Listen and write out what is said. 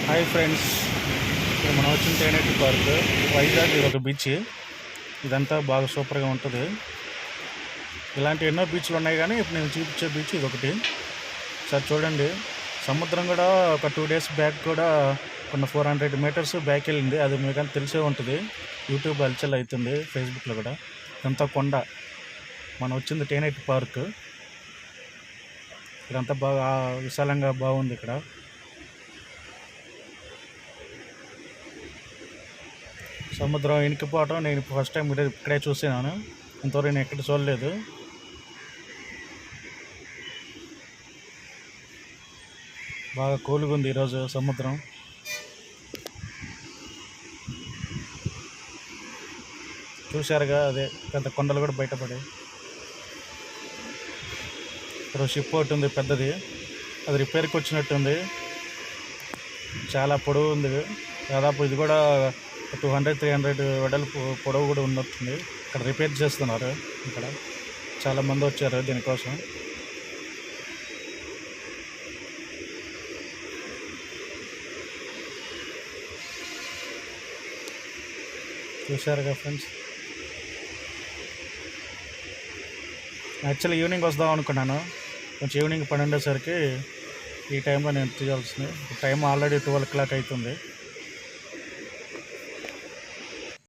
Hi friends, ఇప్పుడు మనం వచ్చిన తేనెటి పార్క్ వైజాగ్. ఇది ఒక బీచ్. ఇదంతా బాగా సూపర్గా ఉంటుంది. ఇలాంటి ఎన్నో బీచ్లు ఉన్నాయి, కానీ ఇప్పుడు నేను చూపించే బీచ్ ఇది ఒకటి. సార్ చూడండి, సముద్రం కూడా ఒక 2 days బ్యాక్ కూడా కొన్ని 400 meters బ్యాక్ వెళ్ళింది. అది మీకు తెలిసే ఉంటుంది. యూట్యూబ్ హల్చల్ అవుతుంది, ఫేస్బుక్లో కూడా. ఇదంతా కొండ. మనం వచ్చింది తేనెటి పార్క్. ఇదంతా బాగా విశాలంగా బాగుంది. ఇక్కడ సముద్రం ఇనికిపోవటం నేను ఫస్ట్ టైం ఇక్కడే చూసాను. ఇంతవరకు నేను ఎక్కడ చూడలేదు. బాగా కూల్గా ఉంది ఈరోజు సముద్రం. చూశారుగా, అదే పెద్ద కొండలు కూడా బయటపడాయి. ఇక్కడ షిప్ ఒకటి ఉంది పెద్దది, అది రిపేర్కి వచ్చినట్టుంది. చాలా పొడవు ఉంది. దాదాపు ఇది కూడా 200-300 వెడల్పు పొడవు కూడా ఉన్నట్టుంది. ఇక్కడ రిపేర్ చేస్తున్నారు. ఇక్కడ చాలామంది వచ్చారు దీనికోసం. చూశారుగా ఫ్రెండ్స్. యాక్చువల్లీ ఈవినింగ్ వద్దాం అనుకున్నాను. కొంచెం ఈవినింగ్ పని ఉండేసరికి ఈ టైంలో నేను తీయాల్సింది. టైం ఆల్రెడీ 12 o'clock అవుతుంది.